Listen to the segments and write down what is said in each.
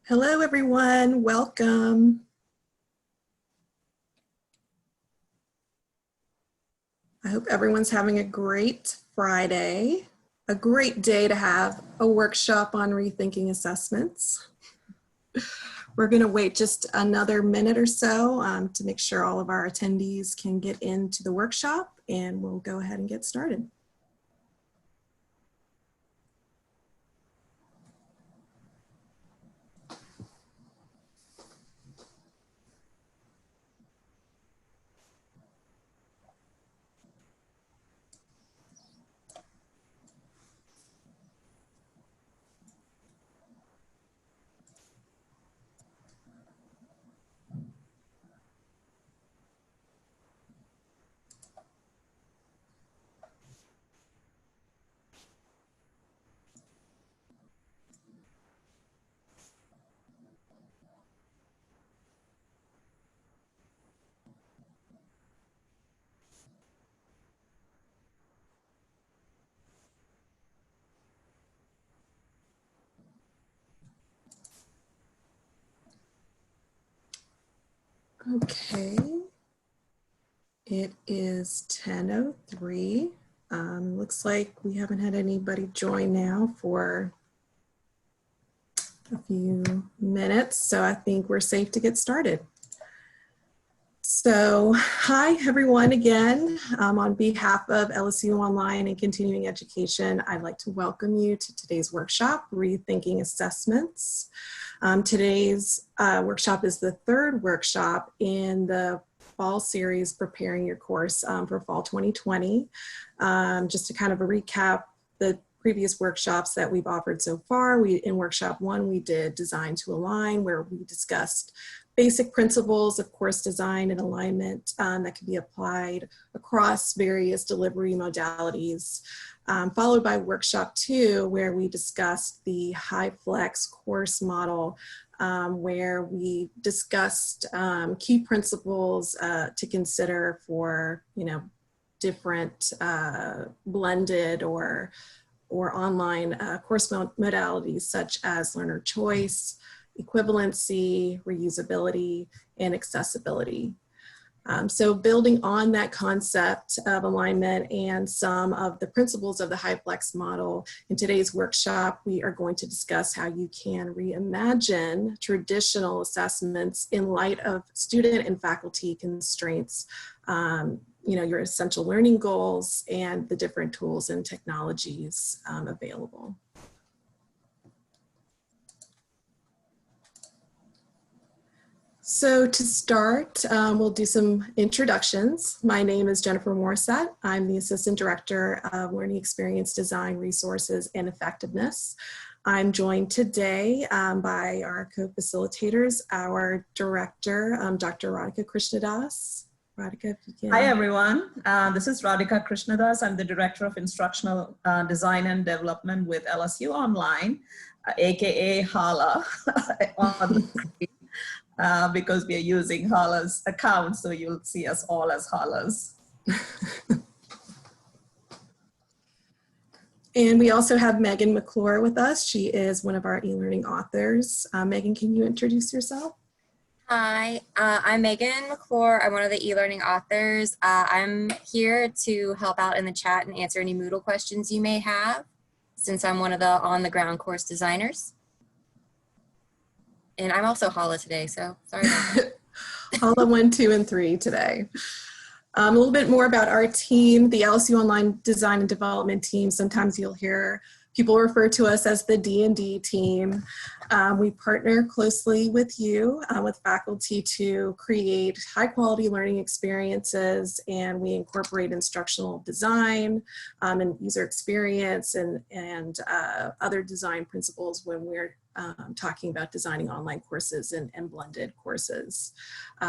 Hello, everyone. Welcome. I hope everyone's having a great Friday, a great day to have a workshop on rethinking assessments. We're going to wait just another minute or so to make sure all of our attendees can get into the workshop, and we'll go ahead and get started. Okay, it is 10:03. Looks like we haven't had anybody join now for a few minutes, so I think we're safe to get started. So, hi everyone again. On behalf of LSU Online and Continuing Education, I'd like to welcome you to today's workshop, Rethinking Assessments. Today's workshop is the third workshop in the fall series, Preparing Your Course for Fall 2020. Just to kind of recap the previous workshops that we've offered so far. In workshop 1, we did Design to Align, where we discussed basic principles of course design and alignment that can be applied across various delivery modalities. Followed by workshop 2, where we discussed the HighFlex course model, where we discussed key principles to consider for, different blended or online course modalities such as learner choice, equivalency, reusability, and accessibility. So building on that concept of alignment and some of the principles of the HighFlex model, in today's workshop, we are going to discuss how you can reimagine traditional assessments in light of student and faculty constraints, your essential learning goals, and the different tools and technologies available. So to start, we'll do some introductions. My name is Jennifer Morissette. I'm the Assistant Director of Learning Experience Design, Resources, and Effectiveness. I'm joined today by our co-facilitators, our director, Dr. Radhika Krishnadas. Radhika, if you can. Hi, everyone. This is Radhika Krishnadas. I'm the Director of Instructional Design and Development with LSU Online, AKA HALA on the screen. Because we are using HALA's account, so you'll see us all as HALAs. And we also have Megan McClure with us. She is one of our e-learning authors. Megan, can you introduce yourself? Hi, I'm Megan McClure. I'm one of the e-learning authors. I'm here to help out in the chat and answer any Moodle questions you may have, since I'm one of the on-the-ground course designers. And I'm also HALA today, so sorry about that. HALA 1, 2, and 3 today. A little bit more about our team, the LSU Online Design and Development team. Sometimes you'll hear people refer to us as the D&D team. We partner closely with you, with faculty, to create high-quality learning experiences, and we incorporate instructional design and user experience and other design principles when we're talking about designing online courses and blended courses.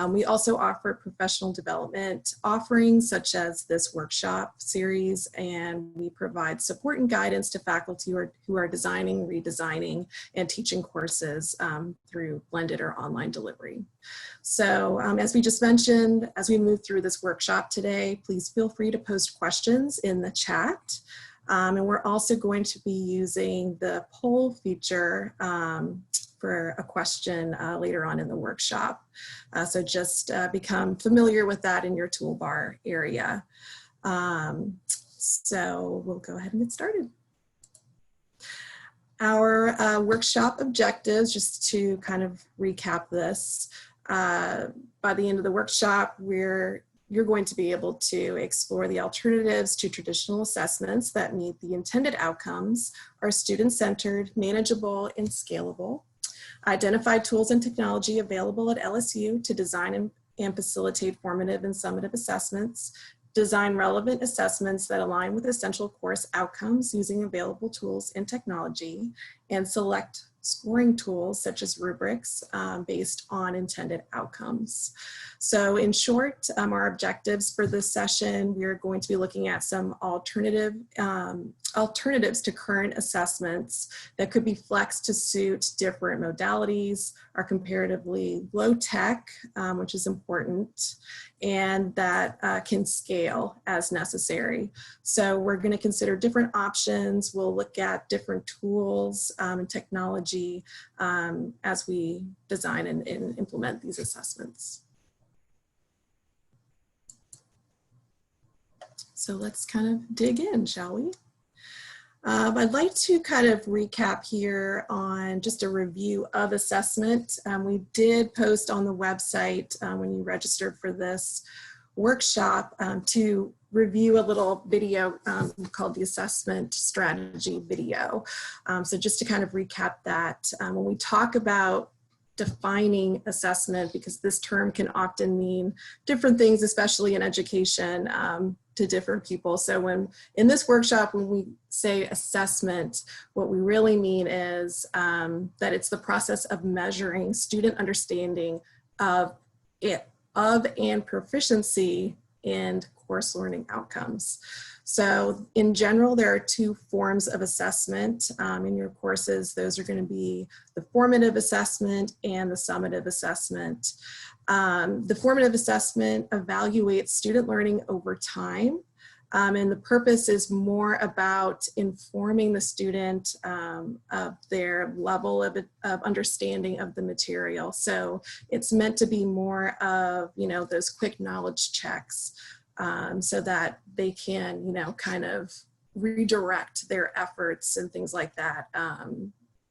We also offer professional development offerings such as this workshop series, and we provide support and guidance to faculty who are designing, redesigning, and teaching courses through blended or online delivery. So as we just mentioned, as we move through this workshop today, please feel free to post questions in the chat. And we're also going to be using the poll feature for a question later on in the workshop. So just become familiar with that in your toolbar area. So we'll go ahead and get started. Our workshop objectives, just to kind of recap this, by the end of the workshop, you're going to be able to explore the alternatives to traditional assessments that meet the intended outcomes, are student-centered, manageable, and scalable. Identify tools and technology available at LSU to design and facilitate formative and summative assessments. Design relevant assessments that align with essential course outcomes using available tools and technology, and select scoring tools such as rubrics based on intended outcomes. So in short, our objectives for this session, we're going to be looking at some alternatives to current assessments that could be flexed to suit different modalities, are comparatively low tech, which is important, and that can scale as necessary. So we're going to consider different options. We'll look at different tools and technology as we design and implement these assessments. So let's kind of dig in, shall we? I'd like to kind of recap here on just a review of assessment. We did post on the website when you registered for this workshop to review a little video called the assessment strategy video. So just to kind of recap that, when we talk about defining assessment, because this term can often mean different things, especially in education, to different people. So in this workshop, when we say assessment, what we really mean is that it's the process of measuring student understanding of and proficiency in course learning outcomes. So in general, there are two forms of assessment in your courses. Those are going to be the formative assessment and the summative assessment. The formative assessment evaluates student learning over time. And the purpose is more about informing the student of their level of understanding of the material. So it's meant to be more of, those quick knowledge checks so that they can, kind of redirect their efforts and things like that,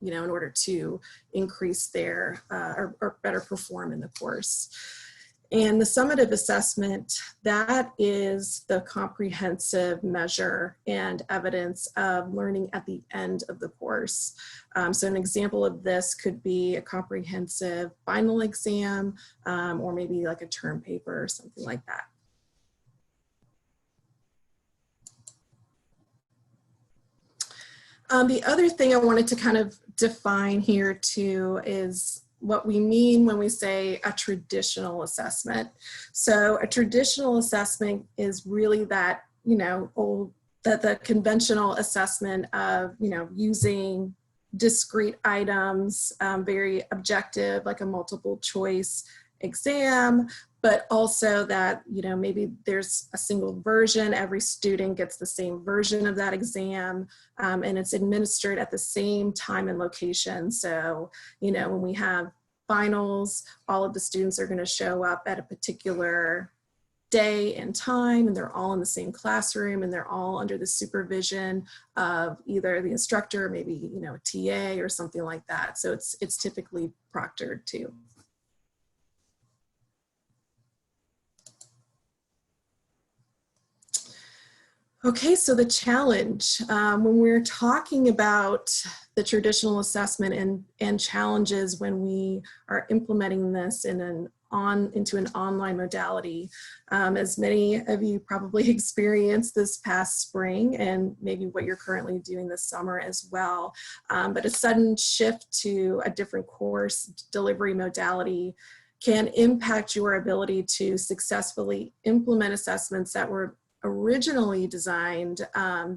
in order to increase their, or better perform in the course. And the summative assessment, that is the comprehensive measure and evidence of learning at the end of the course. So an example of this could be a comprehensive final exam, or maybe like a term paper or something like that. The other thing I wanted to kind of define here too is what we mean when we say a traditional assessment. So a traditional assessment is really that, the conventional assessment of, using discrete items, very objective, like a multiple choice exam, but also that, maybe there's a single version, every student gets the same version of that exam, and it's administered at the same time and location. So, when we have finals, all of the students are going to show up at a particular day and time, and they're all in the same classroom, and they're all under the supervision of either the instructor, maybe, a TA or something like that. So it's typically proctored too. Okay, so the challenge, when we're talking about the traditional assessment and challenges when we are implementing this into an online modality, as many of you probably experienced this past spring and maybe what you're currently doing this summer as well, but a sudden shift to a different course delivery modality can impact your ability to successfully implement assessments that were originally designed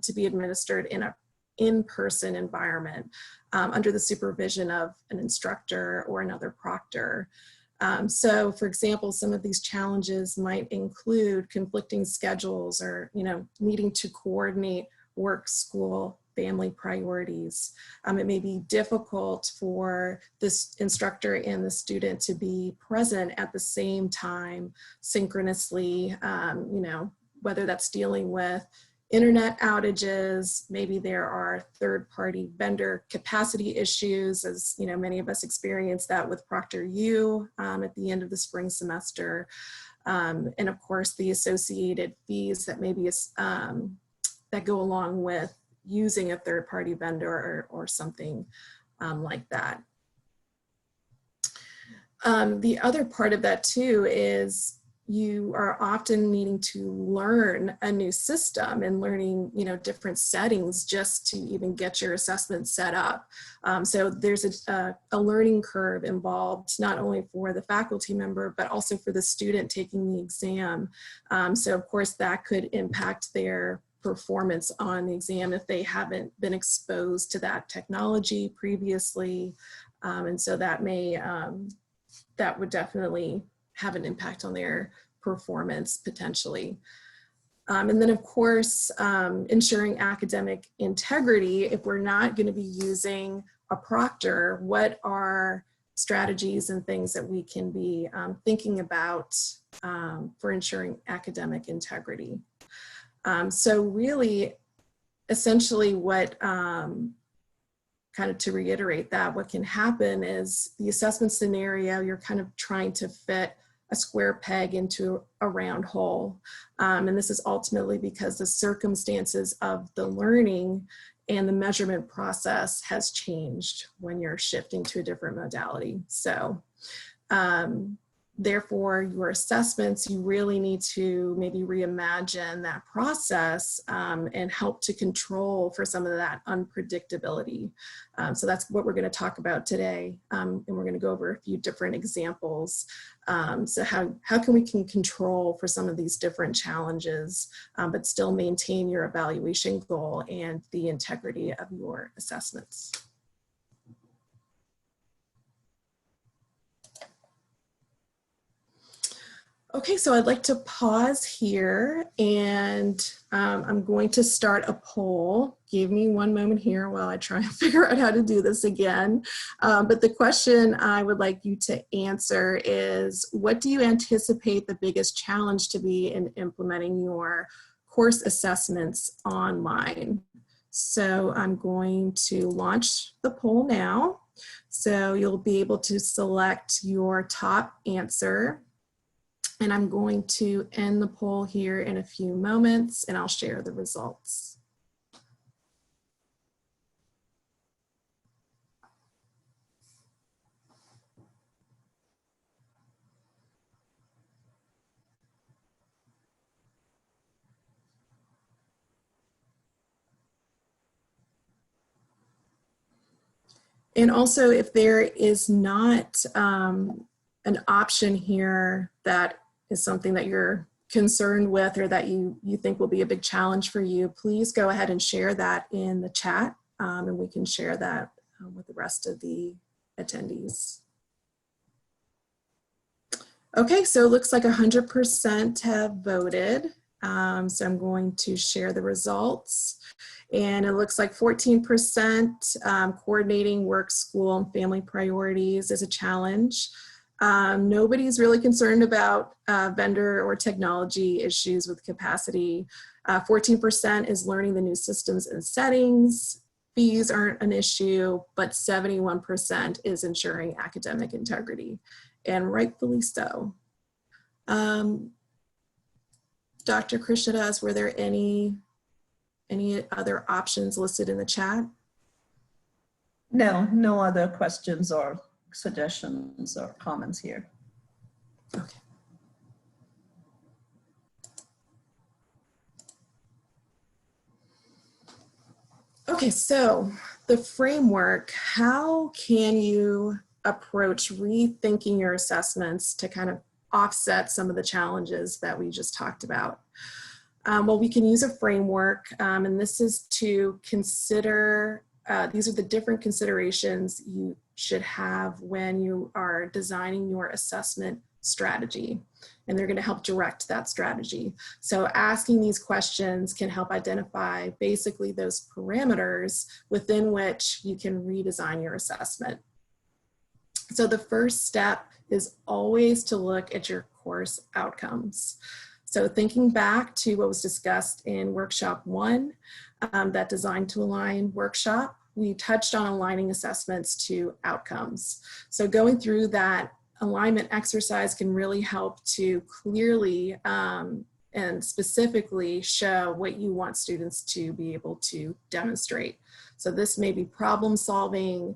to be administered in an in-person environment under the supervision of an instructor or another proctor. So for example, some of these challenges might include conflicting schedules or, needing to coordinate work, school, family priorities. It may be difficult for this instructor and the student to be present at the same time synchronously, you know, whether that's dealing with internet outages, maybe there are third-party vendor capacity issues, as you know, many of us experienced that with ProctorU at the end of the spring semester. And of course, the associated fees that maybe that go along with using a third-party vendor or something like that. The other part of that too is you are often needing to learn a new system and learning, you know, different settings just to even get your assessment set up. So there's a learning curve involved, not only for the faculty member, but also for the student taking the exam. So of course that could impact their performance on the exam if they haven't been exposed to that technology previously. And so that may, that would definitely have an impact on their performance potentially. And then of course, ensuring academic integrity. If we're not going to be using a proctor, what are strategies and things that we can be thinking about for ensuring academic integrity? So really, essentially what, kind of to reiterate that, what can happen is the assessment scenario, you're kind of trying to fit a square peg into a round hole. And this is ultimately because the circumstances of the learning and the measurement process has changed when you're shifting to a different modality. So therefore, your assessments, you really need to maybe reimagine that process and help to control for some of that unpredictability. So that's what we're going to talk about today. And we're going to go over a few different examples. So how can we control for some of these different challenges, but still maintain your evaluation goal and the integrity of your assessments? Okay, so I'd like to pause here and I'm going to start a poll. Give me one moment here while I try and figure out how to do this again. But the question I would like you to answer is, what do you anticipate the biggest challenge to be in implementing your course assessments online? So I'm going to launch the poll now. So you'll be able to select your top answer. And I'm going to end the poll here in a few moments and I'll share the results. And also, if there is not an option here that is something that you're concerned with or that you think will be a big challenge for you, please go ahead and share that in the chat and we can share that with the rest of the attendees. Okay, so it looks like 100% have voted. So I'm going to share the results. And it looks like 14% coordinating work, school, and family priorities is a challenge. Nobody's really concerned about vendor or technology issues with capacity. 14% is learning the new systems and settings. Fees aren't an issue, but 71% is ensuring academic integrity, and rightfully so. Dr. Krishnadas, were there any other options listed in the chat? No, no other questions or suggestions or comments here. Okay. Okay, so the framework, how can you approach rethinking your assessments to kind of offset some of the challenges that we just talked about? Well, we can use a framework, and this is to consider, these are the different considerations you should have when you are designing your assessment strategy. And they're going to help direct that strategy. So asking these questions can help identify basically those parameters within which you can redesign your assessment. So the first step is always to look at your course outcomes. So thinking back to what was discussed in workshop 1, that design to align workshop, we touched on aligning assessments to outcomes. So going through that alignment exercise can really help to clearly and specifically show what you want students to be able to demonstrate. So this may be problem solving,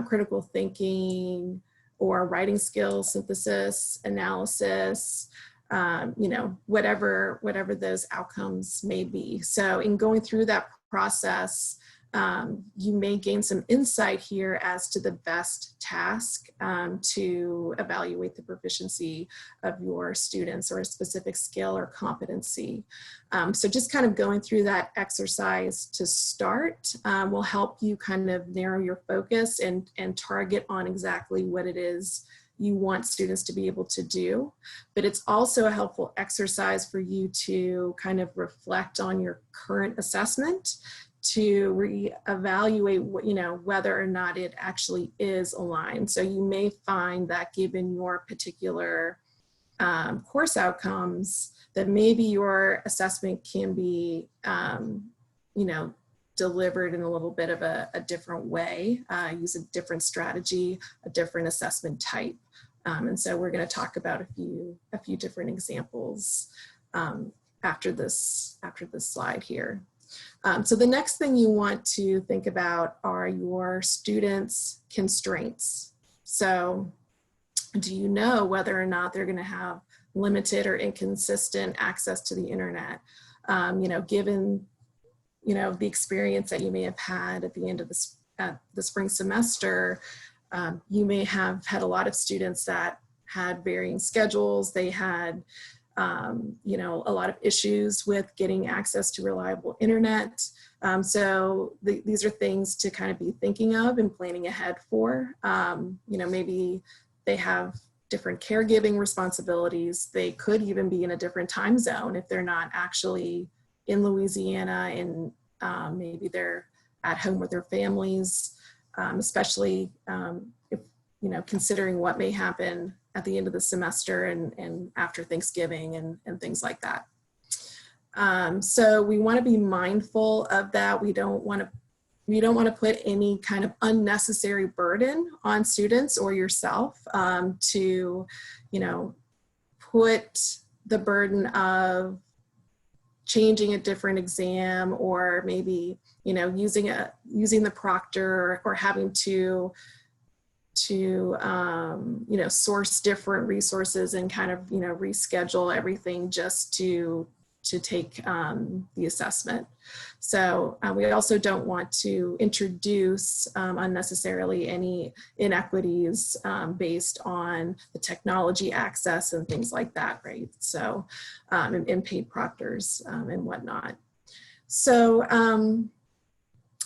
critical thinking, or writing skills, synthesis, analysis, you know, whatever those outcomes may be. So in going through that process, you may gain some insight here as to the best task to evaluate the proficiency of your students or a specific skill or competency. So just kind of going through that exercise to start will help you kind of narrow your focus and target on exactly what it is you want students to be able to do. But it's also a helpful exercise for you to kind of reflect on your current assessment, to reevaluate what, you know, whether or not it actually is aligned. So you may find that given your particular course outcomes, that maybe your assessment can be, you know, delivered in a little bit of a different way, use a different strategy, a different assessment type. And so we're going to talk about a few different examples after this slide here. So the next thing you want to think about are your students' constraints. So do you know whether or not they're going to have limited or inconsistent access to the internet? You know, given, you know, the experience that you may have had at the end of the spring semester, you may have had a lot of students that had varying schedules. They had you know, a lot of issues with getting access to reliable internet. So these are things to kind of be thinking of and planning ahead for. You know, maybe they have different caregiving responsibilities. They could even be in a different time zone if they're not actually in Louisiana, and maybe they're at home with their families, especially if, you know, considering what may happen at the end of the semester and after Thanksgiving and things like that. So we want to be mindful of that. We don't want to put any kind of unnecessary burden on students or yourself to, you know, put the burden of changing a different exam, or maybe, you know, using the proctor, or having to you know, source different resources and kind of, you know, reschedule everything just to take the assessment. So we also don't want to introduce unnecessarily any inequities based on the technology access and things like that, right? So, and paid proctors and whatnot. So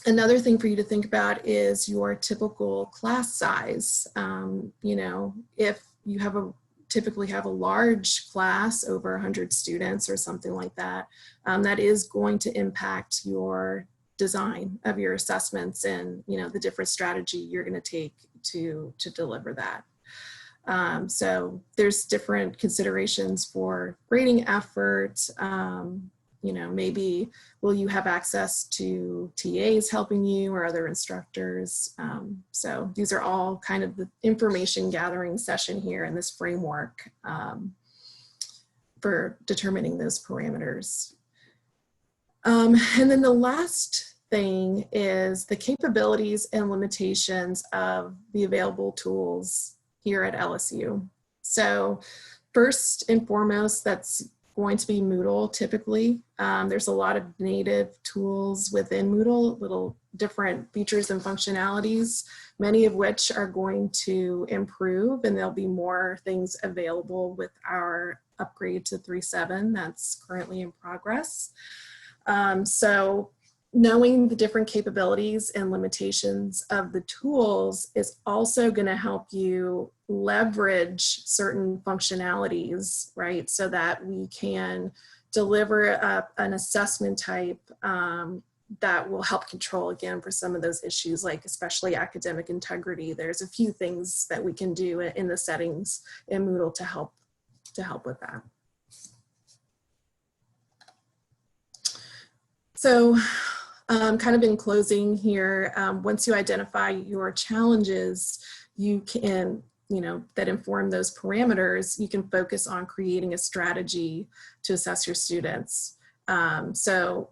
another thing for you to think about is your typical class size. You know, if you typically have a large class, over 100 students or something like that, that is going to impact your design of your assessments and, you know, the different strategy you're going to take to deliver that. So there's different considerations for grading effort. You know, maybe will you have access to TAs helping you or other instructors? So these are all kind of the information gathering session here in this framework for determining those parameters. And then the last thing is the capabilities and limitations of the available tools here at LSU. So first and foremost, that's going to be Moodle typically. There's a lot of native tools within Moodle, little different features and functionalities, many of which are going to improve, and there'll be more things available with our upgrade to 3.7 that's currently in progress. So knowing the different capabilities and limitations of the tools is also going to help you leverage certain functionalities, right? So that we can deliver an assessment type that will help control, again, for some of those issues, like especially academic integrity. There's a few things that we can do in the settings in Moodle to help with that. So kind of in closing here, once you identify your challenges, you can, that inform those parameters, you can focus on creating a strategy to assess your students. So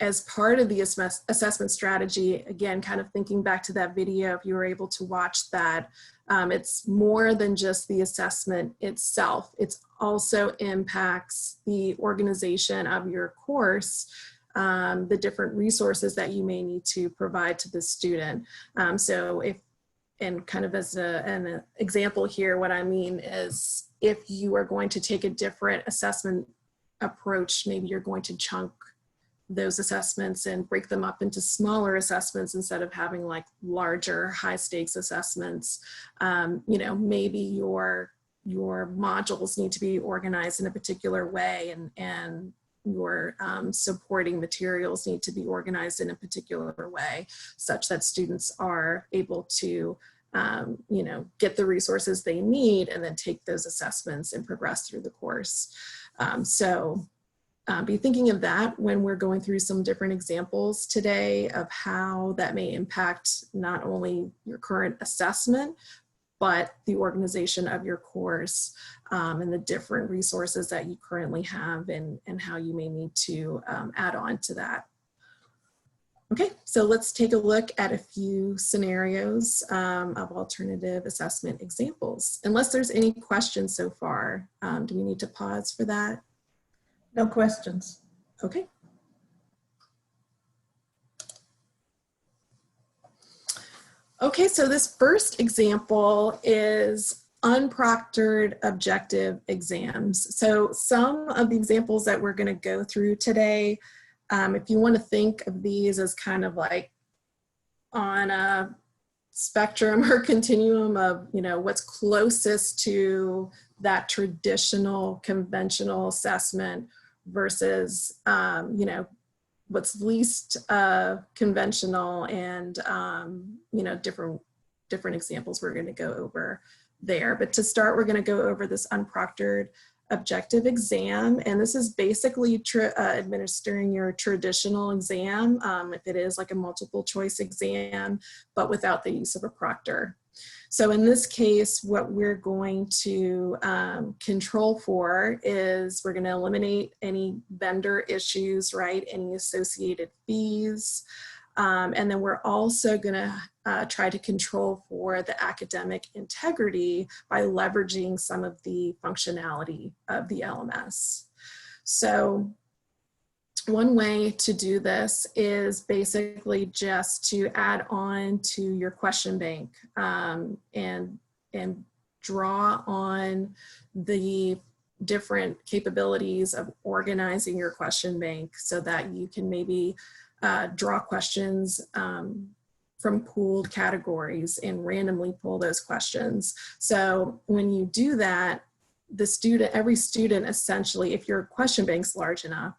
as part of the assessment strategy, again, kind of thinking back to that video, if you were able to watch that, it's more than just the assessment itself. It also impacts the organization of your course, the different resources that you may need to provide to the student. So if, and kind of as an example here, what I mean is if you are going to take a different assessment approach, maybe you're going to chunk those assessments and break them up into smaller assessments instead of having like larger high stakes assessments. Maybe your modules need to be organized in a particular way, and your supporting materials need to be organized in a particular way such that students are able to get the resources they need and then take those assessments and progress through the course. Be thinking of that when we're going through some different examples today of how that may impact not only your current assessment, but the organization of your course and the different resources that you currently have and how you may need to add on to that. Okay, so let's take a look at a few scenarios of alternative assessment examples. Unless there's any questions so far, do we need to pause for that? No questions. Okay. Okay, so this first example is unproctored objective exams. So some of the examples that we're going to go through today, if you want to think of these as kind of like on a spectrum or continuum of, what's closest to that traditional conventional assessment versus, what's least conventional, and different examples we're going to go over there. But to start, we're going to go over this unproctored objective exam, and this is basically administering your traditional exam, if it is like a multiple choice exam, but without the use of a proctor. So in this case, what we're going to control for is we're going to eliminate any vendor issues, right? Any associated fees. And then we're also going to try to control for the academic integrity by leveraging some of the functionality of the LMS. So one way to do this is basically just to add on to your question bank and draw on the different capabilities of organizing your question bank so that you can maybe draw questions from pooled categories and randomly pull those questions. So when you do that, every student essentially, if your question bank's large enough,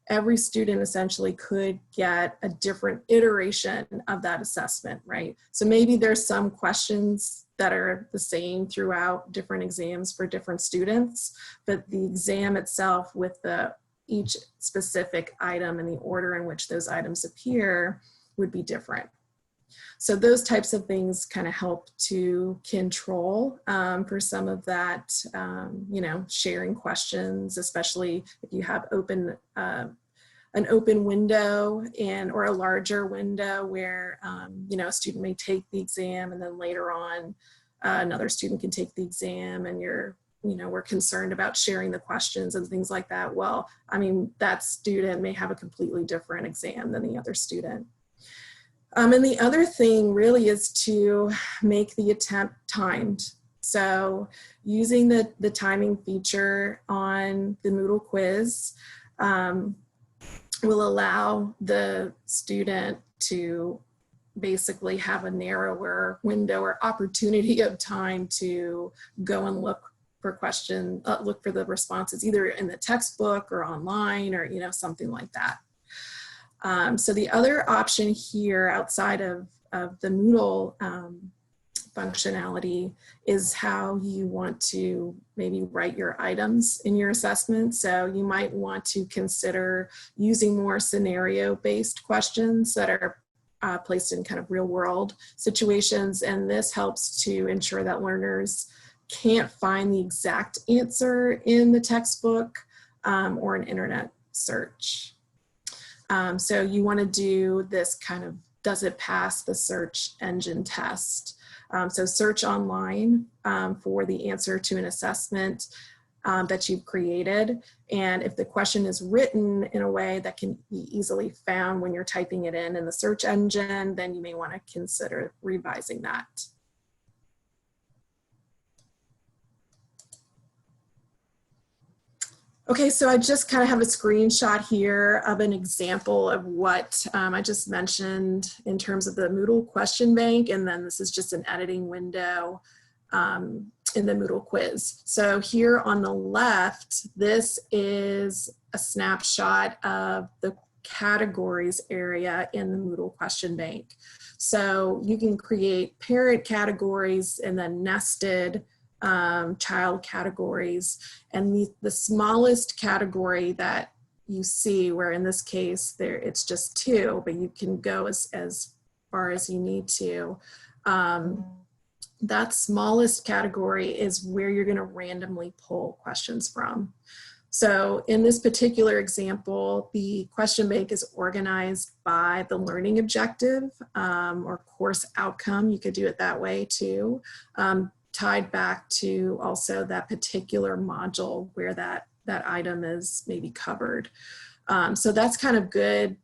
every student essentially could get a different iteration of that assessment, right? So maybe there's some questions that are the same throughout different exams for different students, but the exam itself with each specific item and the order in which those items appear would be different. So those types of things kind of help to control for some of that, sharing questions, especially if you have an open window or a larger window where, a student may take the exam and then later on another student can take the exam, and we're concerned about sharing the questions and things like that. Well, that student may have a completely different exam than the other student. And the other thing really is to make the attempt timed. So using the timing feature on the Moodle quiz, will allow the student to basically have a narrower window or opportunity of time to go and look for look for the responses either in the textbook or online or, something like that. So the other option here outside of the Moodle functionality is how you want to maybe write your items in your assessment. So you might want to consider using more scenario-based questions that are placed in kind of real world situations. And this helps to ensure that learners can't find the exact answer in the textbook or an internet search. So you want to do this kind of, does it pass the search engine test? So search online for the answer to an assessment that you've created. And if the question is written in a way that can be easily found when you're typing it in the search engine, then you may want to consider revising that. Okay, so I just kind of have a screenshot here of an example of what I just mentioned in terms of the Moodle question bank, and then this is just an editing window in the Moodle quiz. So here on the left, this is a snapshot of the categories area in the Moodle question bank. So you can create parent categories and then nested child categories, and the smallest category that you see, where in this case there it's just 2, but you can go as far as you need to. That smallest category is where you're going to randomly pull questions from. So in this particular example, the question bank is organized by the learning objective or course outcome. You could do it that way too. Tied back to also that particular module where that item is maybe covered. So that's kind of good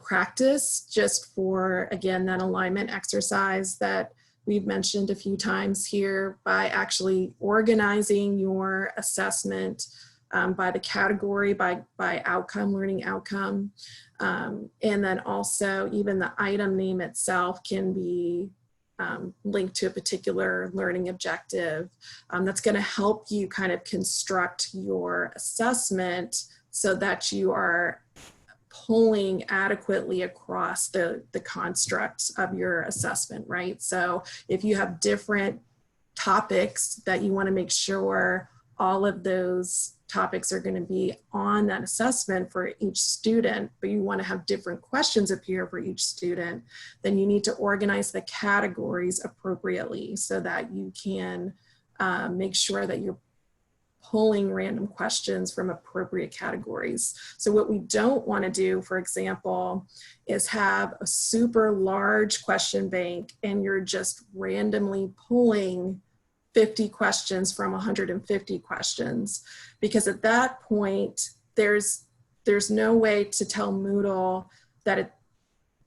practice just for, again, that alignment exercise that we've mentioned a few times here, by actually organizing your assessment by the category, by outcome, learning outcome. And then also even the item name itself can be linked to a particular learning objective. That's going to help you kind of construct your assessment so that you are pulling adequately across the construct of your assessment, right? So if you have different topics that you want to make sure all of those topics are going to be on that assessment for each student, but you want to have different questions appear for each student, then you need to organize the categories appropriately so that you can make sure that you're pulling random questions from appropriate categories. So what we don't want to do, for example, is have a super large question bank and you're just randomly pulling 50 questions from 150 questions, because at that point there's no way to tell Moodle that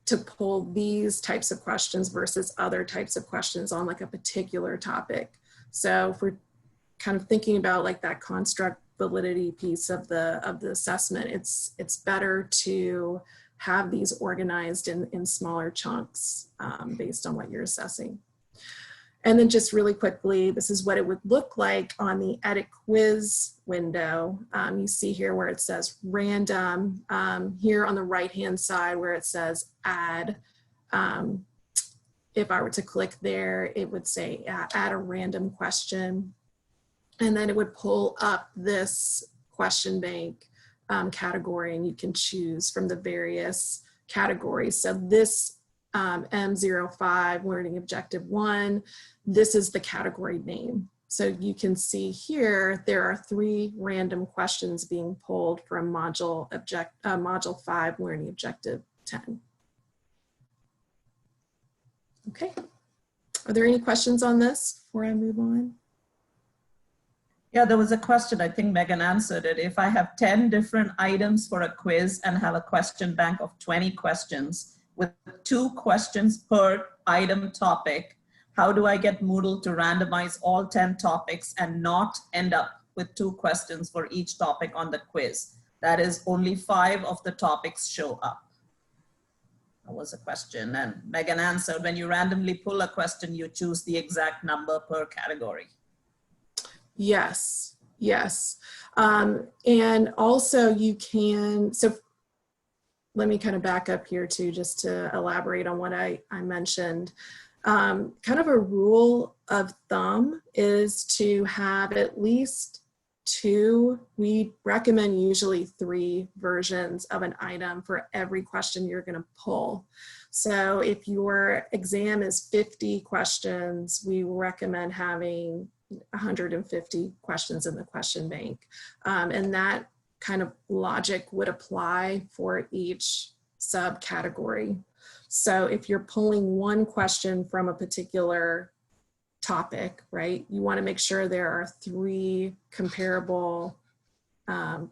to pull these types of questions versus other types of questions on like a particular topic. So if we're kind of thinking about like that construct validity piece of the assessment, it's better to have these organized in smaller chunks based on what you're assessing. And then just really quickly, this is what it would look like on the edit quiz window. You see here where it says random, here on the right-hand side where it says add. If I were to click there, it would say add a random question. And then it would pull up this question bank category, and you can choose from the various categories. So this M05 Learning Objective 1, this is the category name. So you can see here, there are 3 random questions being pulled from Module 5 Learning Objective 10. Okay, are there any questions on this before I move on? Yeah, there was a question, I think Megan answered it. If I have 10 different items for a quiz and have a question bank of 20 questions with 2 questions per item topic, how do I get Moodle to randomize all 10 topics and not end up with 2 questions for each topic on the quiz? That is, only 5 of the topics show up. That was a question, and Megan answered, when you randomly pull a question, you choose the exact number per category. Yes, yes. And also you can, so let me kind of back up here too, just to elaborate on what I mentioned. Kind of a rule of thumb is to have at least 2, we recommend usually 3 versions of an item for every question you're going to pull. So if your exam is 50 questions, we recommend having 150 questions in the question bank. And that kind of logic would apply for each subcategory. So if you're pulling 1 question from a particular topic, right, you want to make sure there are 3 comparable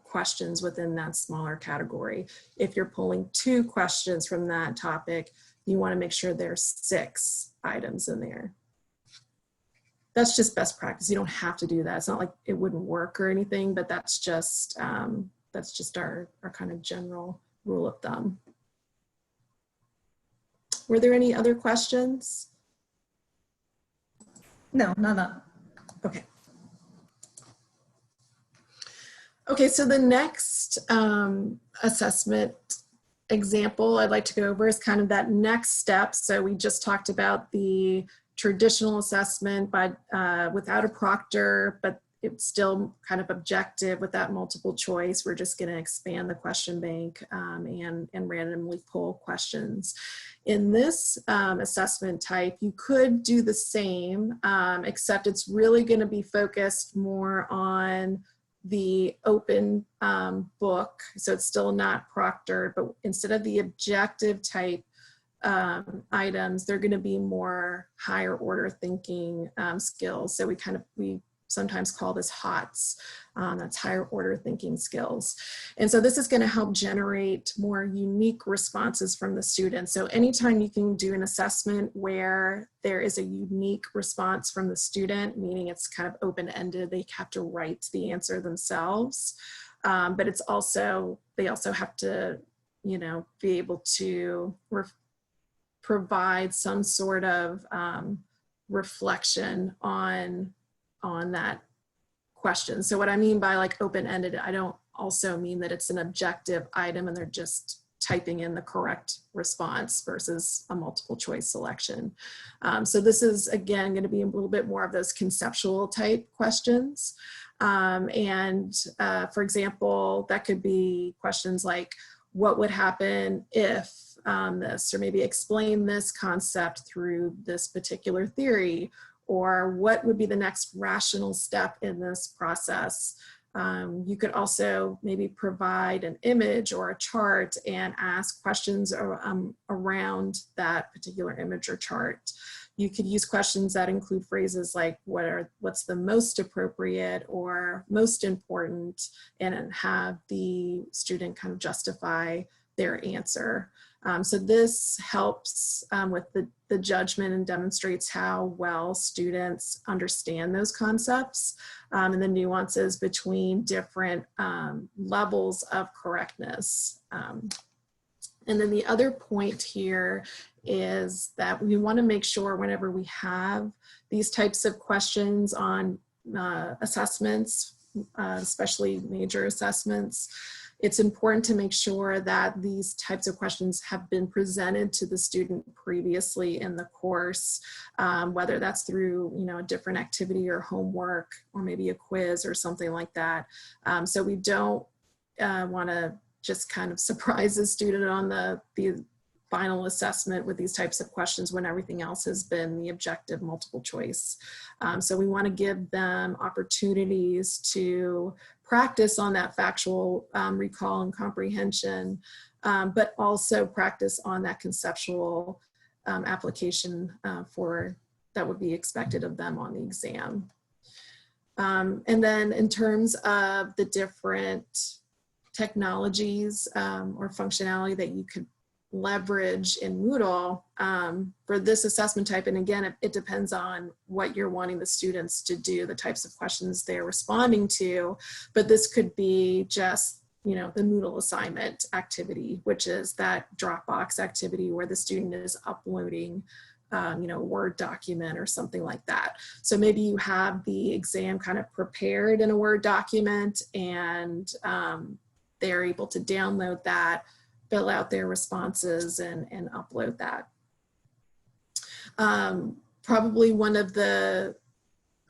questions within that smaller category. If you're pulling 2 questions from that topic, you want to make sure there's 6 items in there. That's just best practice. You don't have to do that. It's not like it wouldn't work or anything, but that's just our kind of general rule of thumb. Were there any other questions? No. Okay. Okay, so the next assessment example I'd like to go over is kind of that next step. So we just talked about the traditional assessment without a proctor, but it's still kind of objective with that multiple choice. We're just going to expand the question bank and randomly pull questions. In this assessment type, you could do the same, except it's really going to be focused more on the open book. So it's still not proctored, but instead of the objective type items, they're going to be more higher order thinking skills. So we sometimes call this HOTS. That's higher order thinking skills. And so this is going to help generate more unique responses from the students. So anytime you can do an assessment where there is a unique response from the student, meaning it's kind of open-ended, they have to write the answer themselves. But it's also, they also have to, you know, be able to provide some sort of reflection on that question. So what I mean by like open-ended, I don't also mean that it's an objective item and they're just typing in the correct response versus a multiple choice selection. So this is, again, going to be a little bit more of those conceptual type questions. For example, that could be questions like, what would happen if this, or maybe explain this concept through this particular theory, or what would be the next rational step in this process. You could also maybe provide an image or a chart and ask questions around that particular image or chart. You could use questions that include phrases like what's the most appropriate or most important, and have the student kind of justify their answer. So this helps with the judgment and demonstrates how well students understand those concepts and the nuances between different levels of correctness. And then the other point here is that we want to make sure whenever we have these types of questions on assessments, especially major assessments, it's important to make sure that these types of questions have been presented to the student previously in the course, whether that's through, you know, a different activity or homework, or maybe a quiz or something like that. So we don't want to just kind of surprise the student on the final assessment with these types of questions when everything else has been the objective multiple choice. So we want to give them opportunities to practice on that factual recall and comprehension, but also practice on that conceptual application that would be expected of them on the exam. And then in terms of the different technologies or functionality that you could leverage in Moodle for this assessment type. And again, it depends on what you're wanting the students to do, the types of questions they're responding to, but this could be just you know, the Moodle assignment activity, which is that Dropbox activity where the student is uploading, you know, a Word document or something like that. So maybe you have the exam kind of prepared in a Word document, and they're able to download that, fill out their responses, and upload that. Probably one of the,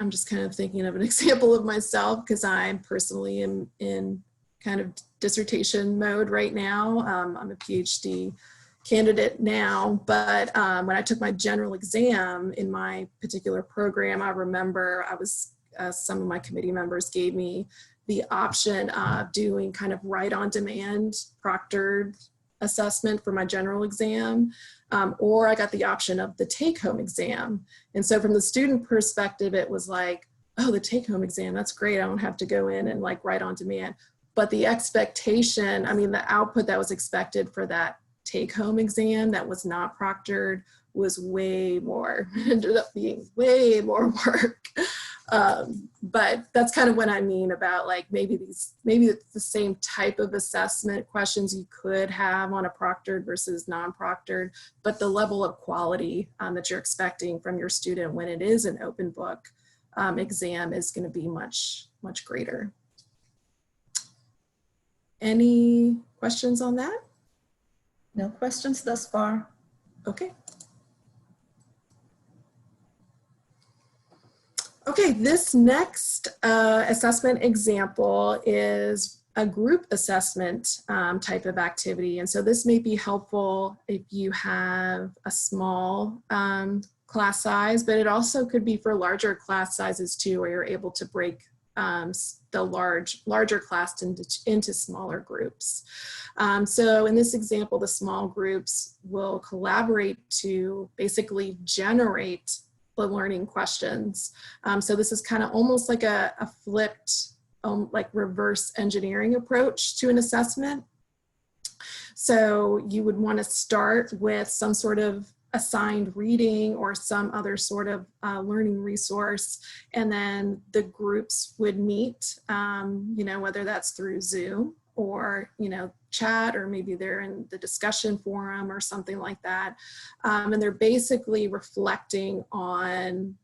I'm just kind of thinking of an example of myself because I'm personally in kind of dissertation mode right now. I'm a PhD candidate now, but when I took my general exam in my particular program, I remember I was, some of my committee members gave me the option of doing kind of right on demand proctored assessment for my general exam, or I got the option of the take-home exam. And so from the student perspective, it was like, oh, the take-home exam, that's great. I don't have to go in and like write on demand. But the expectation, I mean, the output that was expected for that take-home exam that was not proctored was way more, ended up being way more work. But that's kind of what I mean about like maybe it's the same type of assessment questions you could have on a proctored versus non-proctored, but the level of quality that you're expecting from your student when it is an open book exam is going to be much, much greater. Any questions on that? No questions thus far. Okay. Okay, this next assessment example is a group assessment type of activity. And so this may be helpful if you have a small class size, but it also could be for larger class sizes too, where you're able to break the larger class into smaller groups. So in this example, the small groups will collaborate to basically generate the learning questions. So this is kind of almost like a flipped, like reverse engineering approach to an assessment. So you would want to start with some sort of assigned reading or some other sort of learning resource, and then the groups would meet, you know, whether that's through Zoom or, you know, chat, or maybe they're in the discussion forum or something like that. And they're basically reflecting on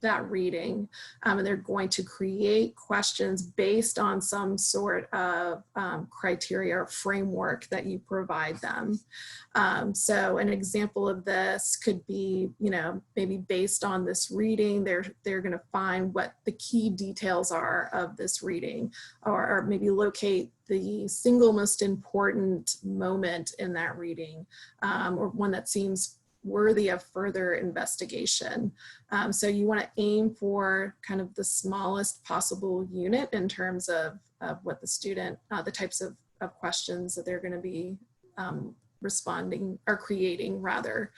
that reading, and they're going to create questions based on some sort of criteria or framework that you provide them. So an example of this could be, you know, maybe based on this reading, they're going to find what the key details are of this reading, or maybe locate the single most important moment in that reading, or one that seems worthy of further investigation. So you want to aim for kind of the smallest possible unit in terms of what the student, the types of questions that they're going to be responding or creating rather.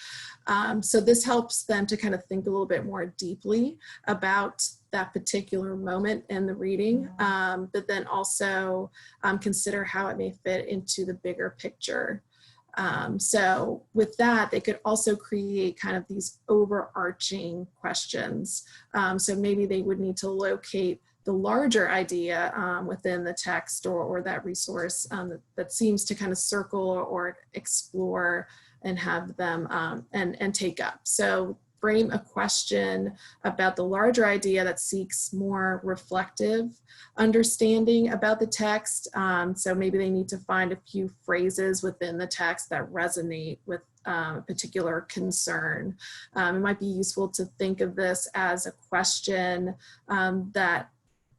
So this helps them to kind of think a little bit more deeply about that particular moment in the reading, but then also consider how it may fit into the bigger picture. So with that, they could also create kind of these overarching questions. So maybe they would need to locate the larger idea within the text or that resource that seems to kind of circle or explore and have them and take up. So frame a question about the larger idea that seeks more reflective understanding about the text. So maybe they need to find a few phrases within the text that resonate with a particular concern. It might be useful to think of this as a question that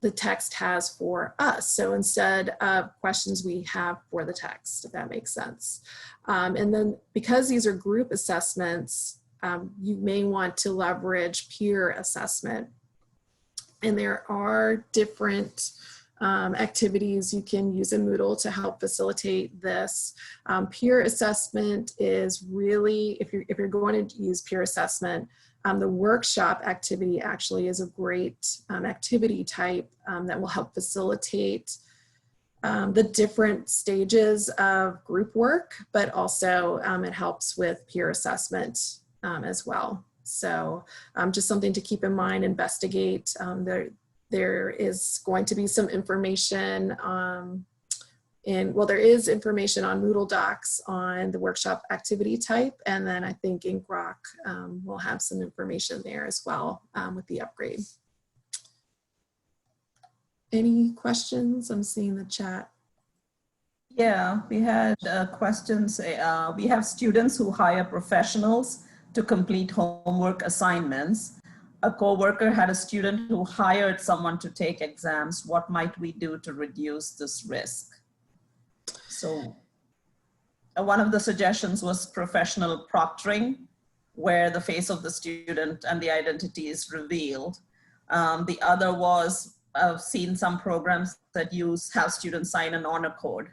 the text has for us. So instead of questions we have for the text, if that makes sense. And then because these are group assessments, you may want to leverage peer assessment. And there are different activities you can use in Moodle to help facilitate this. Peer assessment is really, if you're going to use peer assessment, the workshop activity actually is a great activity type that will help facilitate the different stages of group work, but also it helps with peer assessment as well. So just something to keep in mind, investigate. There is going to be some information well, there is information on Moodle Docs on the workshop activity type, and then I think in Grok we'll have some information there as well with the upgrade. Any questions? I'm seeing the chat. Yeah, we had questions. We have students who hire professionals to complete homework assignments. A coworker had a student who hired someone to take exams. What might we do to reduce this risk? So one of the suggestions was professional proctoring, where the face of the student and the identity is revealed. The other was, I've seen some programs that have students sign an honor code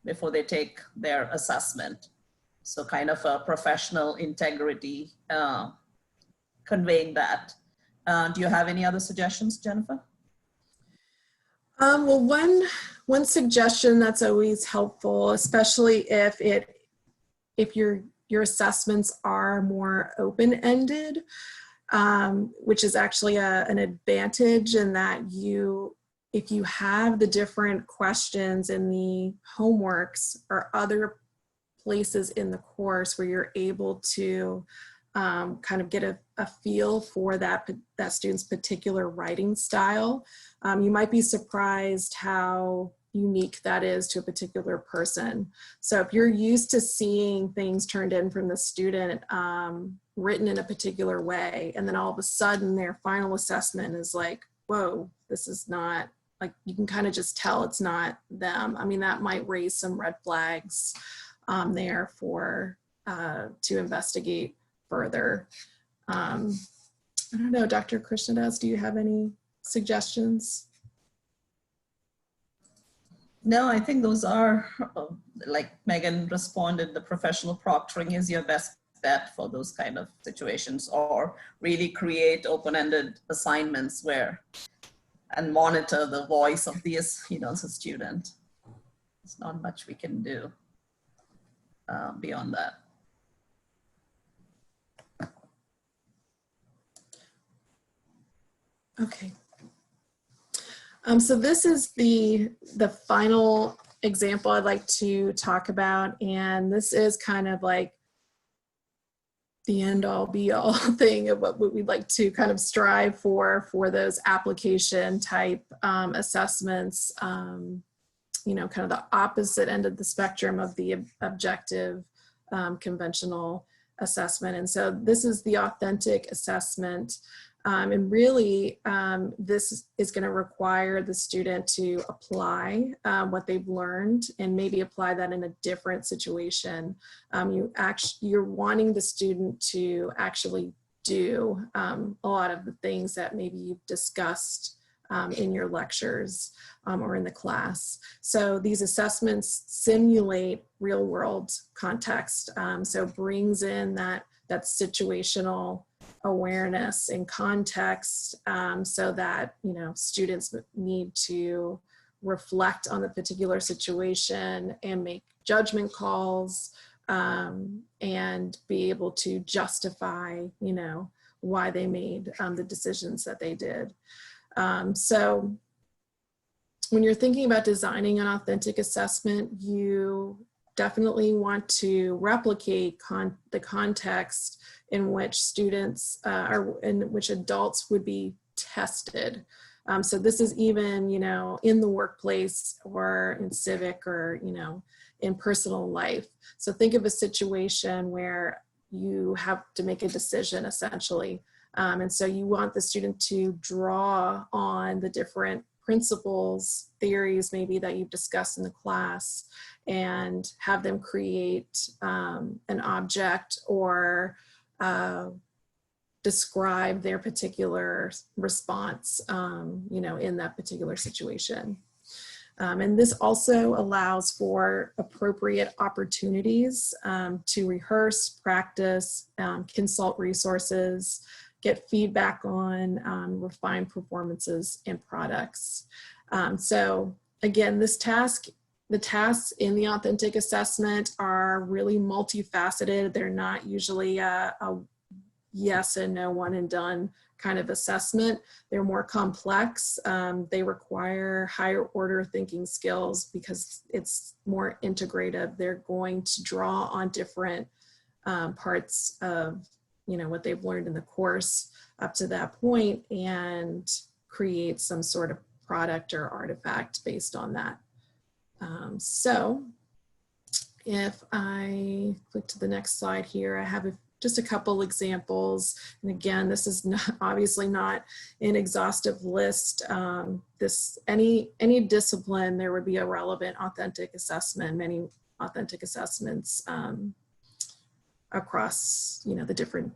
before they take their assessment. So kind of a professional integrity, conveying that. Do you have any other suggestions, Jennifer? Well, one suggestion that's always helpful, especially if your assessments are more open-ended, which is actually an advantage in that if you have the different questions in the homeworks or other places in the course where you're able to kind of get a feel for that student's particular writing style, you might be surprised how unique that is to a particular person. So if you're used to seeing things turned in from the student written in a particular way, and then all of a sudden their final assessment is like, whoa, this is not, like, you can kind of just tell it's not them. I mean, that might raise some red flags there to investigate further. I don't know, Dr. Krishnadas, do you have any suggestions? No, I think those are, like Megan responded, the professional proctoring is your best bet for those kind of situations, or really create open-ended assignments and monitor the voice of the student. There's not much we can do beyond that. Okay. So this is the final example I'd like to talk about, and this is kind of like the end all be all thing of what we'd like to kind of strive for those application type assessments, kind of the opposite end of the spectrum of the objective conventional assessment. And so this is the authentic assessment. And really, this is going to require the student to apply what they've learned and maybe apply that in a different situation. You're wanting the student to actually do a lot of the things that maybe you've discussed in your lectures or in the class. So these assessments simulate real world context. So brings in that situational awareness and context so that, students need to reflect on the particular situation and make judgment calls and be able to justify, why they made the decisions that they did. So when you're thinking about designing an authentic assessment, you definitely want to replicate the context in which students or in which adults would be tested. So this is even, in the workplace or in civic or, in personal life. So think of a situation where you have to make a decision essentially. And so you want the student to draw on the different principles, theories maybe that you've discussed in the class, and have them create an object or describe their particular response, in that particular situation. And this also allows for appropriate opportunities to rehearse, practice, consult resources, get feedback on refined performances and products. So again, the tasks in the authentic assessment are really multifaceted. They're not usually yes and no, one and done kind of assessment. They're more complex. They require higher order thinking skills because it's more integrative. They're going to draw on different parts of, you know, what they've learned in the course up to that point and create some sort of product or artifact based on that. So if I click to the next slide here, I have just a couple examples. And again, this is obviously not an exhaustive list. Any discipline, there would be a relevant authentic assessment, many authentic assessments across, you know, the different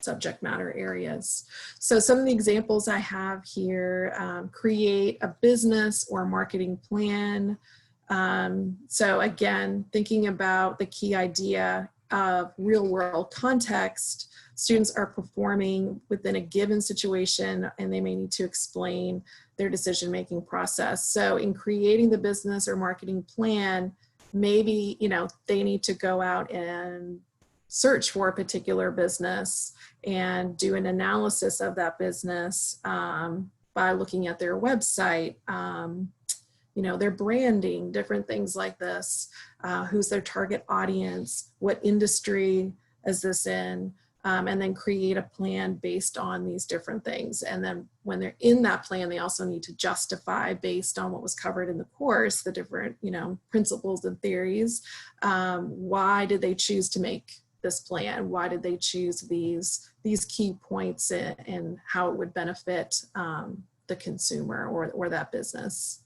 subject matter areas. So some of the examples I have here, create a business or marketing plan. So again, thinking about the key idea of real world context, students are performing within a given situation and they may need to explain their decision-making process. So in creating the business or marketing plan, maybe, you know, they need to go out and search for a particular business and do an analysis of that business by looking at their website, you know, their branding, different things like this. Who's their target audience? What industry is this in? And then create a plan based on these different things. And then when they're in that plan, they also need to justify based on what was covered in the course, the different, you know, principles and theories. Why did they choose to make this plan? Why did they choose these key points and how it would benefit the consumer or that business?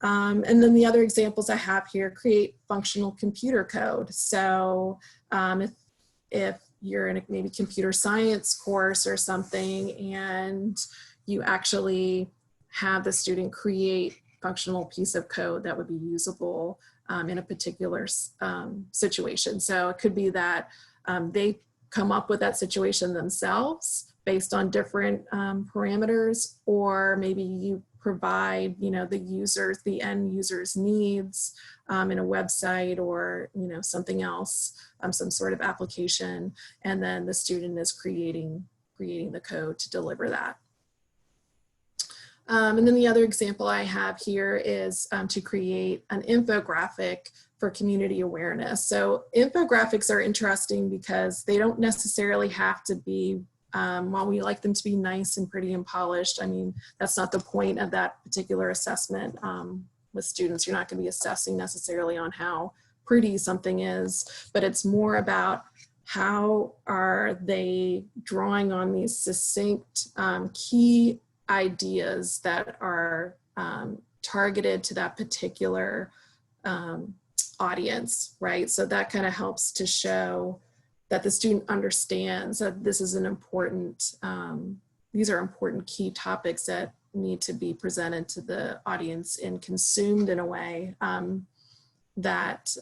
And then the other examples I have here, create functional computer code. So if you're in a maybe computer science course or something and you actually have the student create functional piece of code that would be usable in a particular situation. So it could be that they come up with that situation themselves based on different parameters, or maybe you provide, you know, the end user's needs in a website or, you know, something else, some sort of application, and then the student is creating the code to deliver that. And then the other example I have here is to create an infographic for community awareness. So infographics are interesting because they don't necessarily have to be, while we like them to be nice and pretty and polished, I mean, that's not the point of that particular assessment with students. You're not going to be assessing necessarily on how pretty something is, but it's more about how are they drawing on these succinct key ideas that are targeted to that particular audience, right? So that kind of helps to show that the student understands that this is an important, these are important key topics that need to be presented to the audience and consumed in a way that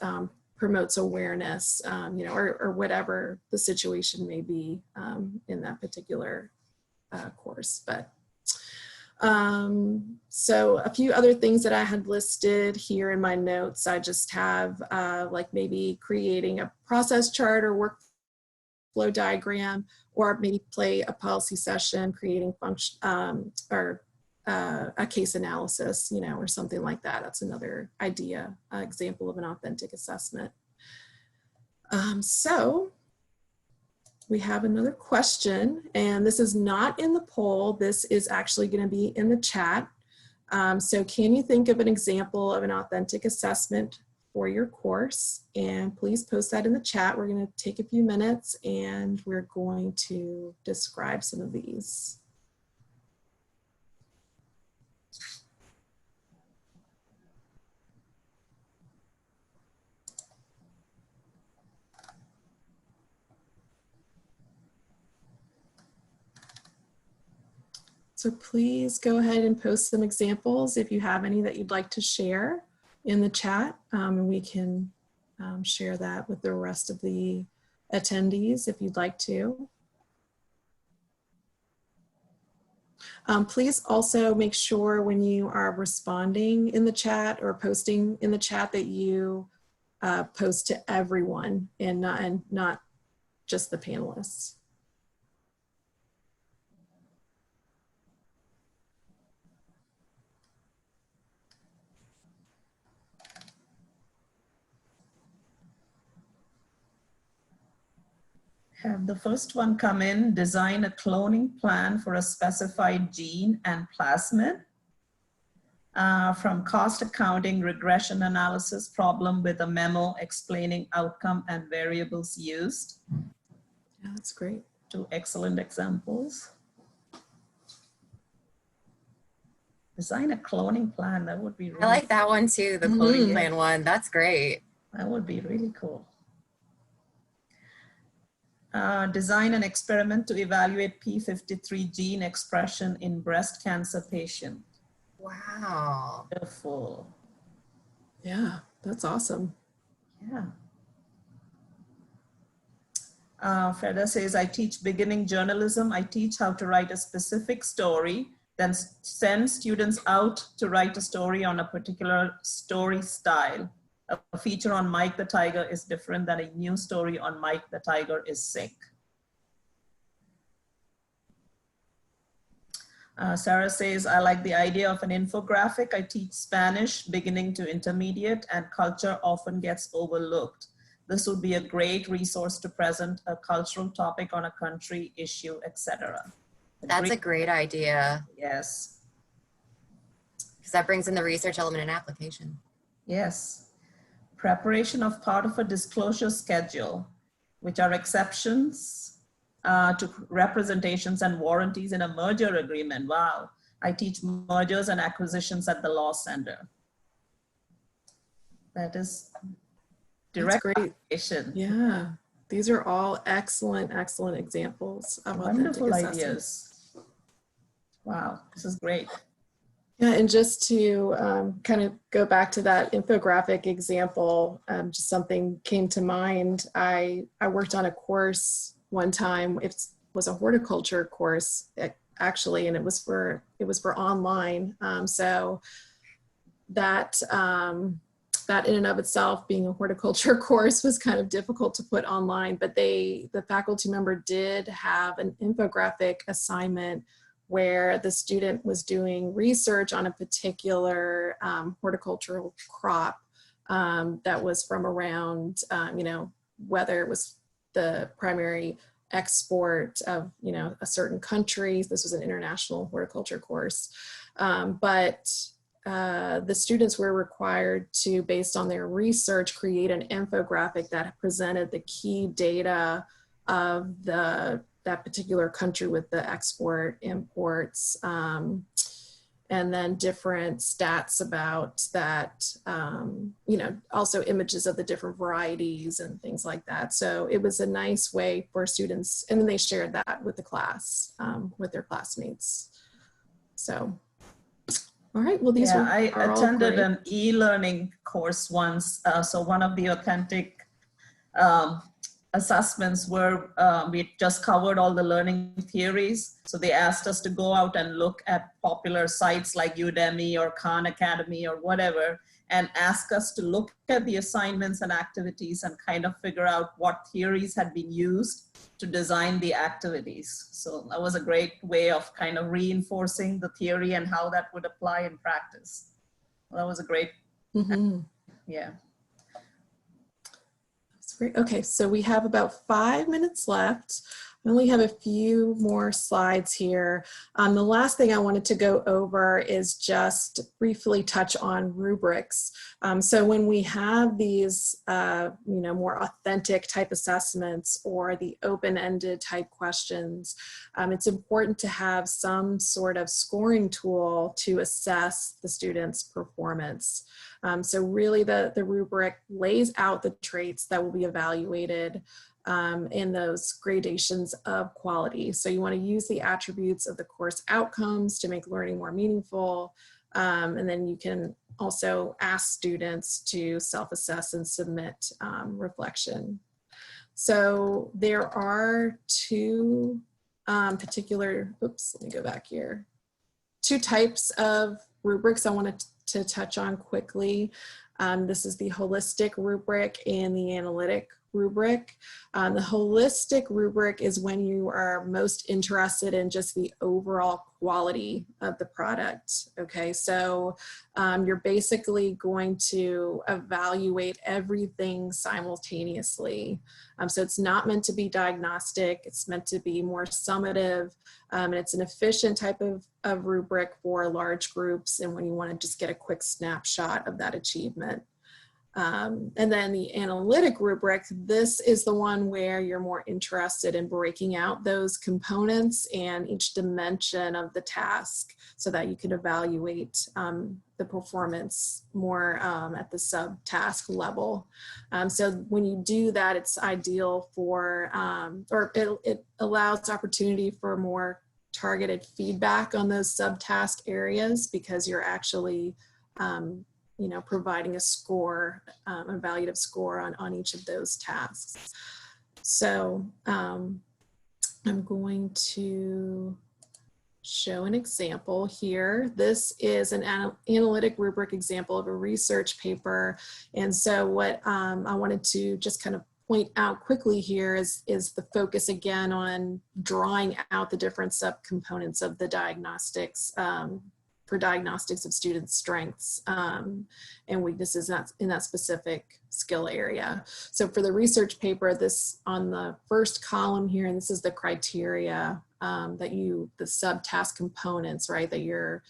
promotes awareness, you know, or whatever the situation may be in that particular course. But so a few other things that I had listed here in my notes, I just have like maybe creating a process chart or workflow diagram, or maybe play a policy session, creating function or a case analysis, you know, or something like that. That's another idea, example of an authentic assessment. So we have another question, and this is not in the poll. This is actually going to be in the chat. So can you think of an example of an authentic assessment for your course? And please post that in the chat. We're going to take a few minutes and we're going to describe some of these. So please go ahead and post some examples if you have any that you'd like to share in the chat. And we can share that with the rest of the attendees if you'd like to. Please also make sure when you are responding in the chat or posting in the chat that you post to everyone and not just the panelists. Have the first one come in, design a cloning plan for a specified gene and plasmid. From cost accounting, regression analysis problem with a memo explaining outcome and variables used. Yeah, that's great. 2 excellent examples. Design a cloning plan, that would be really I like that one too, the cloning Mhm. plan one. That's great. That would be really cool. Design an experiment to evaluate P53 gene expression in breast cancer patient. Wow. Beautiful. Yeah, that's awesome. Yeah. Freda says, I teach beginning journalism. I teach how to write a specific story, then send students out to write a story on a particular story style. A feature on Mike the Tiger is different than a new story on Mike the Tiger is sick. Sarah says, I like the idea of an infographic. I teach Spanish beginning to intermediate, and culture often gets overlooked. This would be a great resource to present a cultural topic on a country, issue, etc. That's a great idea. Yes. Because that brings in the research element and application. Yes. Preparation of part of a disclosure schedule, which are exceptions to representations and warranties in a merger agreement. Wow. I teach mergers and acquisitions at the Law Center. That is direct application. Yeah, these are all excellent, excellent examples of Wonderful authentic ideas. Wow, this is great. Yeah, and just to kind of go back to that infographic example, just something came to mind. I worked on a course one time. It was a horticulture course actually, and it was for online. So that that in and of itself, being a horticulture course, was kind of difficult to put online. But the faculty member did have an infographic assignment where the student was doing research on a particular horticultural crop that was from around, you know, whether it was the primary export of, you know, a certain country. This was an international horticulture course. But the students were required to, based on their research, create an infographic that presented the key data of that particular country with the export, imports, and then different stats about that, you know, also images of the different varieties and things like that. So it was a nice way for students, and then they shared that with the class, with their classmates. So, all right, well, these I attended all an e-learning course once. So one of the authentic assessments were, we just covered all the learning theories. So they asked us to go out and look at popular sites like Udemy or Khan Academy or whatever, and ask us to look at the assignments and activities and kind of figure out what theories had been used to design the activities. So that was a great way of kind of reinforcing the theory and how that would apply in practice. Well, that was a great, yeah. Great. Okay, so we have about 5 minutes left. We only have a few more slides here. The last thing I wanted to go over is just briefly touch on rubrics. So when we have these, you know, more authentic type assessments or the open-ended type questions, it's important to have some sort of scoring tool to assess the student's performance. So really the rubric lays out the traits that will be evaluated in those gradations of quality. So you want to use the attributes of the course outcomes to make learning more meaningful. And then you can also ask students to self-assess and submit reflection. So there are two particular, oops, let me go back here. Two types of rubrics I wanted to touch on quickly. This is the holistic rubric and the analytic rubric. The holistic rubric is when you are most interested in just the overall quality of the product. Okay, so you're basically going to evaluate everything simultaneously. So it's not meant to be diagnostic, it's meant to be more summative, and it's an efficient type of rubric for large groups and when you want to just get a quick snapshot of that achievement. And then the analytic rubric, this is the one where you're more interested in breaking out those components and each dimension of the task so that you can evaluate the performance more at the subtask level. So when you do that, it's ideal for, or it allows opportunity for more targeted feedback on those subtask areas because you're actually you know, providing a score, a evaluative score on each of those tasks. So I'm going to show an example here. This is an analytic rubric example of a research paper. And so what I wanted to just kind of point out quickly here is the focus again on drawing out the different subcomponents of the diagnostics for diagnostics of students' strengths and weaknesses in that specific skill area. So for the research paper, this on the first column here, and this is the criteria the subtask components, right, that you're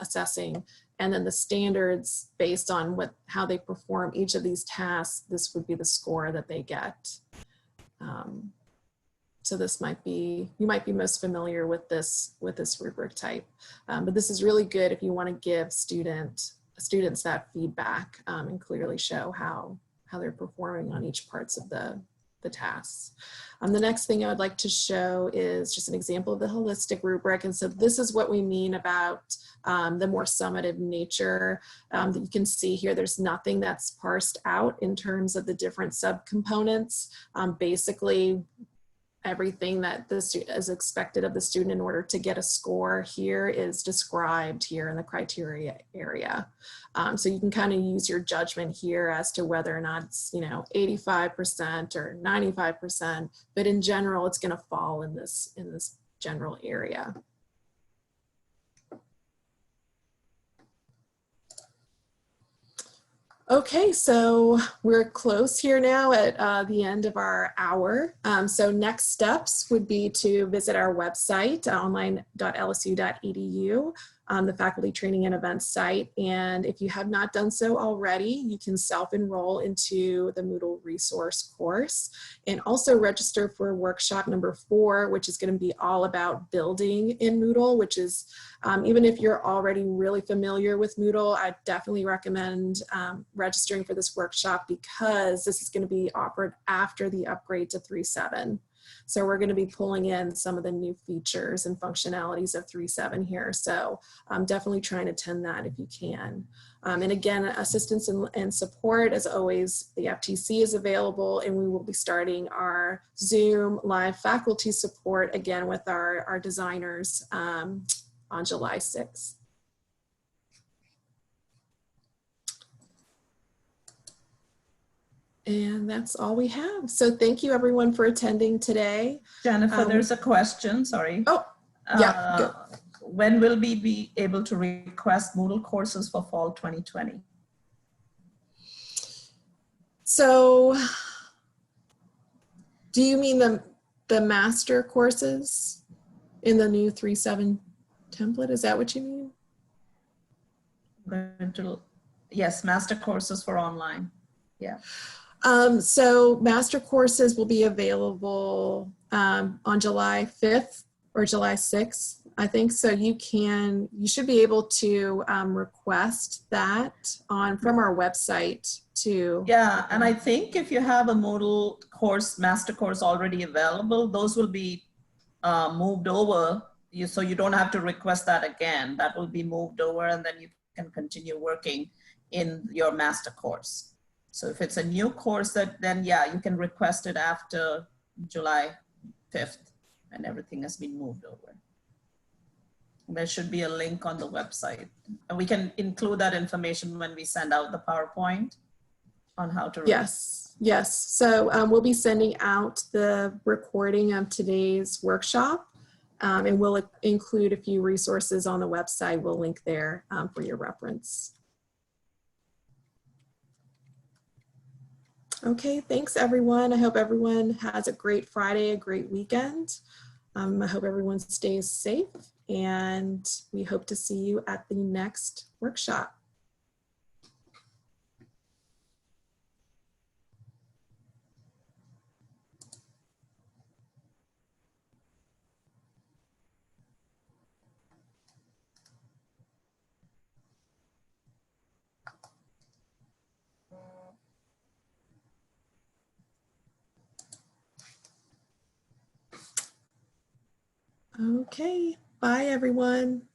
assessing, and then the standards based on how they perform each of these tasks. This would be the score that they get. So this might be, you might be most familiar with this rubric type, but this is really good if you want to give students that feedback and clearly show how they're performing on each parts of the tasks. The next thing I would like to show is just an example of the holistic rubric. And so this is what we mean about the more summative nature that you can see here. There's nothing that's parsed out in terms of the different subcomponents. Basically, everything that is expected of the student in order to get a score here is described here in the criteria area. So you can kind of use your judgment here as to whether or not it's, you know, 85% or 95%, but in general, it's going to fall in this general area. Okay, so we're close here now at the end of our hour. So next steps would be to visit our website, online.lsu.edu, the faculty training and events site. And if you have not done so already, you can self-enroll into the Moodle resource course and also register for workshop number 4, which is going to be all about building in Moodle, which is, even if you're already really familiar with Moodle, I definitely recommend registering for this workshop because this is going to be offered after the upgrade to 3.7. So we're going to be pulling in some of the new features and functionalities of 3.7 here. So I'm definitely trying to attend that if you can. And again, assistance and support, as always, the FTC is available, and we will be starting our Zoom live faculty support again with our designers on July 6th. And that's all we have. So thank you everyone for attending today. Jennifer, there's a question, sorry. Oh, yeah. When will we be able to request Moodle courses for fall 2020? So do you mean the master courses in the new 3.7 template? Is that what you mean? Yes, master courses for online. Yeah. So master courses will be available on July 5th or July 6th, I think. So you should be able to request that from our website too. Yeah, and I think if you have a Moodle course, master course already available, those will be moved over. So you don't have to request that again. That will be moved over, and then you can continue working in your master course. So if it's a new course, then yeah, you can request it after July 5th and everything has been moved over. There should be a link on the website. And we can include that information when we send out the PowerPoint on how to. Yes. Yes, so we'll be sending out the recording of today's workshop, and we'll include a few resources on the website. We'll link there for your reference. Okay, thanks everyone. I hope everyone has a great Friday, a great weekend. I hope everyone stays safe, and we hope to see you at the next workshop. Okay, bye everyone.